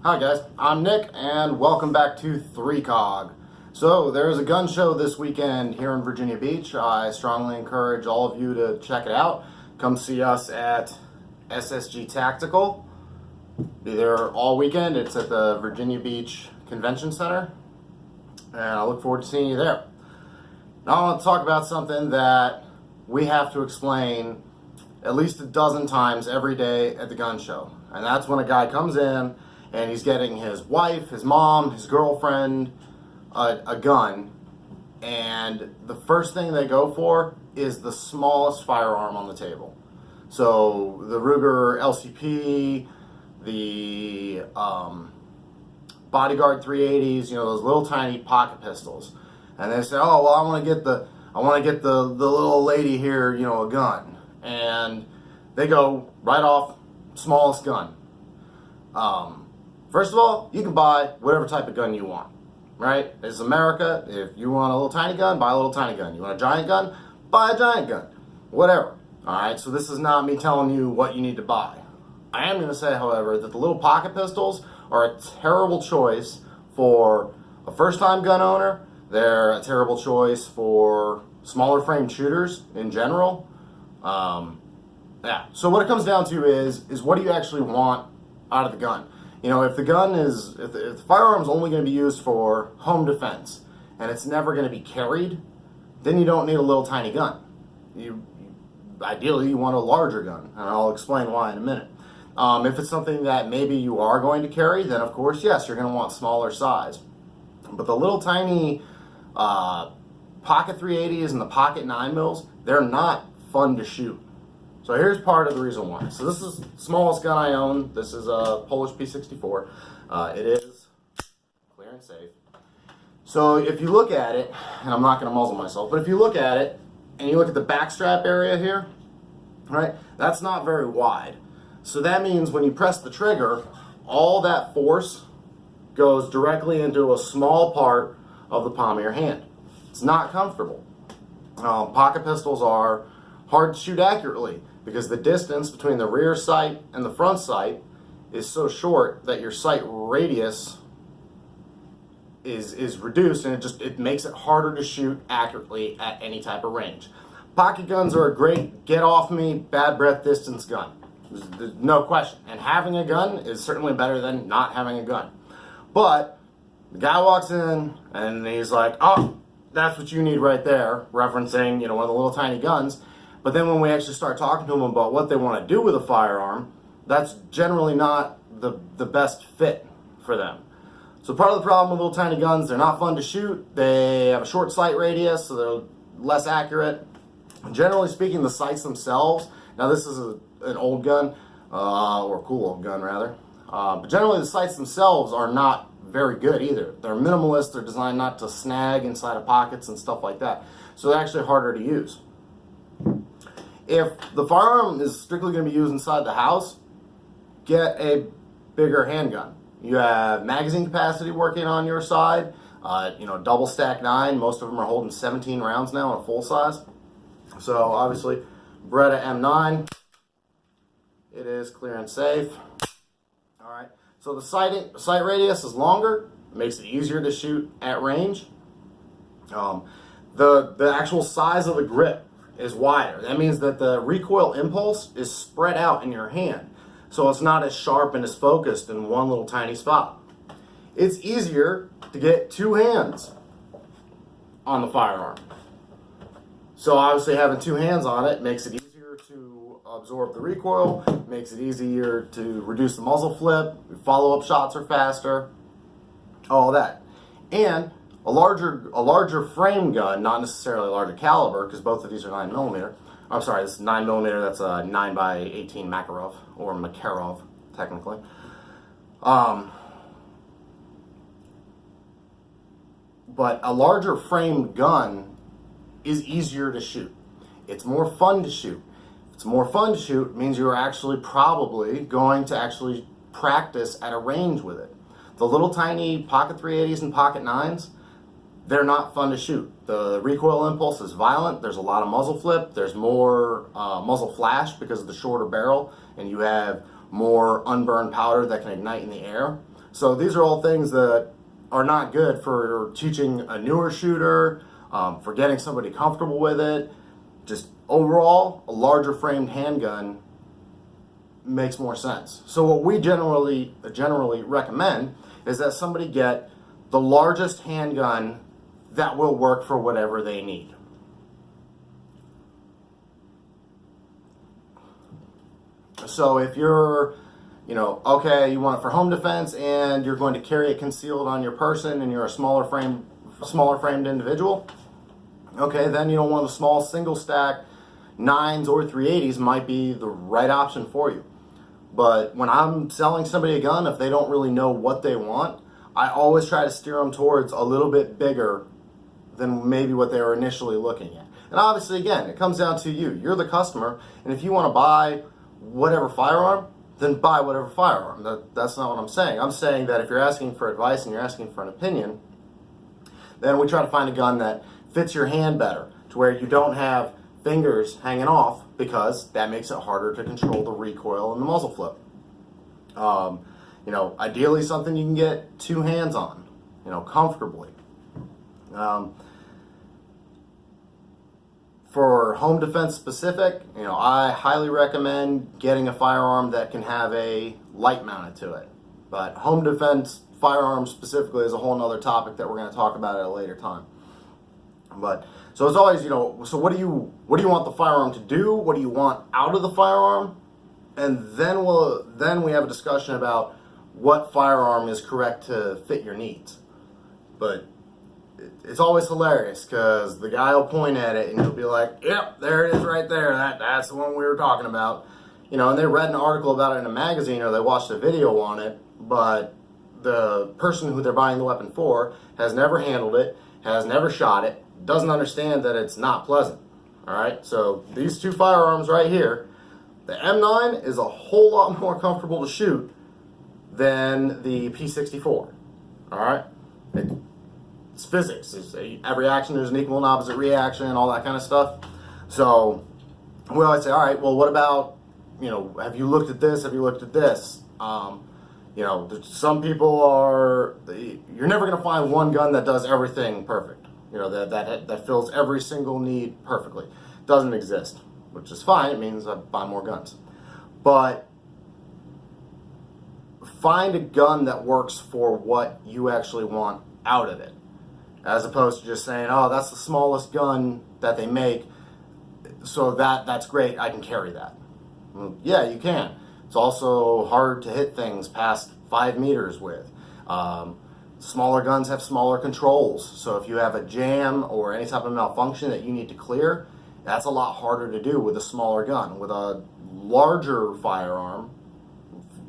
Hi guys, I'm Nick and welcome back to 3COG. So there's a gun show this weekend here in Virginia Beach. I strongly encourage all of you to check it out. Come see us at SSG Tactical. Be there all weekend. It's at the Virginia Beach Convention Center and I look forward to seeing you there. Now I want to talk about something that we have to explain at least a dozen times every day at the gun show. And that's when a guy comes in and he's getting his wife, his mom, his girlfriend a gun, and the first thing they go for is the smallest firearm on the table. So the Ruger LCP, the Bodyguard 380s, you know, those little tiny pocket pistols, and they say, "Oh, well, I want to get the little lady here, you know, a gun," and they go right off smallest gun. First of all, you can buy whatever type of gun you want, right? This is America. If you want a little tiny gun, buy a little tiny gun. You want a giant gun, buy a giant gun. Whatever. All right, so this is not me telling you what you need to buy. I am going to say, however, that the little pocket pistols are a terrible choice for a first-time gun owner. They're a terrible choice for smaller frame shooters in general. Yeah. So what it comes down to is what do you actually want out of the gun? You know, if the gun is, if the firearm is only going to be used for home defense and it's never going to be carried, then you don't need a little tiny gun. Ideally, you want a larger gun, and I'll explain why in a minute. If it's something that maybe you are going to carry, then of course, yes, you're going to want smaller size. But the little tiny pocket 380s and the pocket 9mm, they're not fun to shoot. So here's part of the reason why. So this is the smallest gun I own. This is a Polish P64. It is clear and safe. So if you look at it, and I'm not going to muzzle myself, but if you look at it, and you look at the back strap area here, right, that's not very wide. So that means when you press the trigger, all that force goes directly into a small part of the palm of your hand. It's not comfortable. Pocket pistols are hard to shoot accurately because the distance between the rear sight and the front sight is so short that your sight radius is reduced, and it makes it harder to shoot accurately at any type of range. Pocket guns are a great get off me, bad breath distance gun. There's no question. And having a gun is certainly better than not having a gun. But the guy walks in and he's like, "Oh, that's what you need right there," referencing, you know, one of the little tiny guns. But then when we actually start talking to them about what they want to do with a firearm, that's generally not the best fit for them. So part of the problem with little tiny guns, they're not fun to shoot. They have a short sight radius, so they're less accurate. Generally speaking, the sights themselves, now this is an old gun, or a cool old gun rather, but generally the sights themselves are not very good either. They're minimalist, they're designed not to snag inside of pockets and stuff like that. So they're actually harder to use. If the firearm is strictly going to be used inside the house, get a bigger handgun. You have magazine capacity working on your side, you know, double stack 9. Most of them are holding 17 rounds now in a full size. So obviously, Beretta M9, it is clear and safe. All right. So the sight radius is longer, makes it easier to shoot at range. The actual size of the grip is wider. That means that the recoil impulse is spread out in your hand, so it's not as sharp and as focused in one little tiny spot. It's easier to get two hands on the firearm. So obviously having two hands on it makes it easier to absorb the recoil, makes it easier to reduce the muzzle flip, follow-up shots are faster, all that. And a larger frame gun, not necessarily a larger caliber, because both of these are 9mm. I'm sorry, this is 9mm, that's a 9x18 Makarov, or Makarov, technically. But a larger frame gun is easier to shoot. It's more fun to shoot. If it's more fun to shoot, it means you're actually probably going to actually practice at a range with it. The little tiny pocket 380s and pocket 9s, they're not fun to shoot. The recoil impulse is violent. There's a lot of muzzle flip. There's more muzzle flash because of the shorter barrel, and you have more unburned powder that can ignite in the air. So these are all things that are not good for teaching a newer shooter, for getting somebody comfortable with it. Just overall, a larger framed handgun makes more sense. So what we generally recommend is that somebody get the largest handgun that will work for whatever they need. So if you're, okay, you want it for home defense and you're going to carry it concealed on your person and you're a smaller framed individual, okay, then one of the small single stack 9s or 380s might be the right option for you. But when I'm selling somebody a gun, if they don't really know what they want, I always try to steer them towards a little bit bigger than maybe what they were initially looking at. And obviously, again, it comes down to you. You're the customer, and if you want to buy whatever firearm, then buy whatever firearm. That's not what I'm saying. I'm saying that if you're asking for advice and you're asking for an opinion, then we try to find a gun that fits your hand better, to where you don't have fingers hanging off, because that makes it harder to control the recoil and the muzzle flip. Ideally something you can get two hands on, comfortably. For home defense specific, I highly recommend getting a firearm that can have a light mounted to it. But home defense firearms specifically is a whole nother topic that we're going to talk about at a later time. But so it's always, so what do you want the firearm to do? What do you want out of the firearm? And then we have a discussion about what firearm is correct to fit your needs. But it's always hilarious because the guy will point at it and he'll be like, "Yep, there it is right there. That's the one we were talking about." And they read an article about it in a magazine or they watched a video on it, but the person who they're buying the weapon for has never handled it, has never shot it, doesn't understand that it's not pleasant. All right, so these two firearms right here, the M9 is a whole lot more comfortable to shoot than the P64. All right, it's physics. Every action there's an equal and opposite reaction and all that kind of stuff. So we always say, all right, well, what about, have you looked at this? Have you looked at this? Some people you're never going to find one gun that does everything perfect. That fills every single need perfectly. Doesn't exist, which is fine. It means I buy more guns. But find a gun that works for what you actually want out of it, as opposed to just saying, "Oh, that's the smallest gun that they make, so that's great. I can carry that." Well, yeah, you can. It's also hard to hit things past 5 meters with. Smaller guns have smaller controls, so if you have a jam or any type of malfunction that you need to clear, that's a lot harder to do with a smaller gun. With a larger firearm,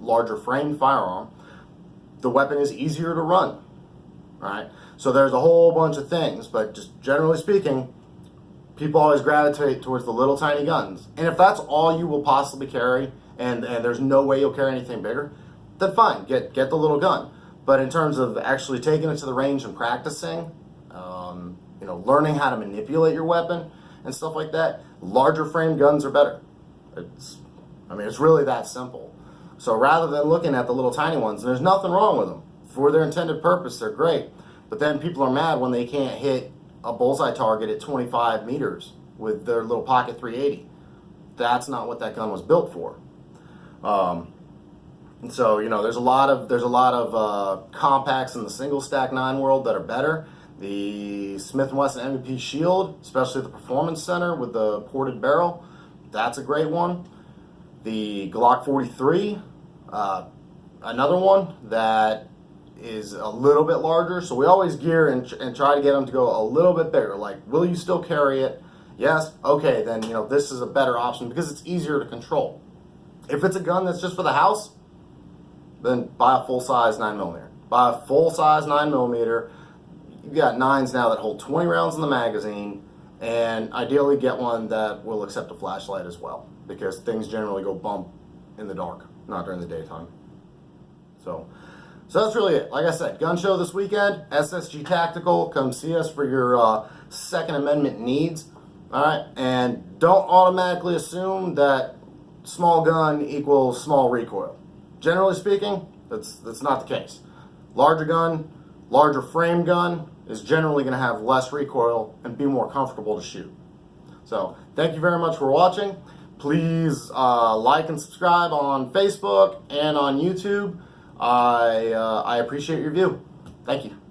larger framed firearm, the weapon is easier to run. Right? So there's a whole bunch of things, but just generally speaking, people always gravitate towards the little tiny guns. And if that's all you will possibly carry, and there's no way you'll carry anything bigger, then fine, get the little gun. But in terms of actually taking it to the range and practicing, learning how to manipulate your weapon and stuff like that, larger frame guns are better. It's really that simple. So rather than looking at the little tiny ones, and there's nothing wrong with them. For their intended purpose, they're great. But then people are mad when they can't hit a bullseye target at 25 meters with their little pocket 380. That's not what that gun was built for. And so, there's a lot of compacts in the single stack 9 world that are better. The Smith & Wesson MVP Shield, especially the Performance Center with the ported barrel, that's a great one. The Glock 43, another one that is a little bit larger. So we always gear and try to get them to go a little bit bigger. Like, will you still carry it? Yes? Okay, then, this is a better option because it's easier to control. If it's a gun that's just for the house, then buy a full-size 9mm. Buy a full-size 9mm. You've got 9s now that hold 20 rounds in the magazine, and ideally get one that will accept a flashlight as well, because things generally go bump in the dark, not during the daytime. So that's really it. Like I said, gun show this weekend, SSG Tactical. Come see us for your Second Amendment needs. All right, and don't automatically assume that small gun equals small recoil. Generally speaking, that's not the case. Larger gun, larger frame gun is generally going to have less recoil and be more comfortable to shoot. So thank you very much for watching. Please like and subscribe on Facebook and on YouTube. I appreciate your view. Thank you.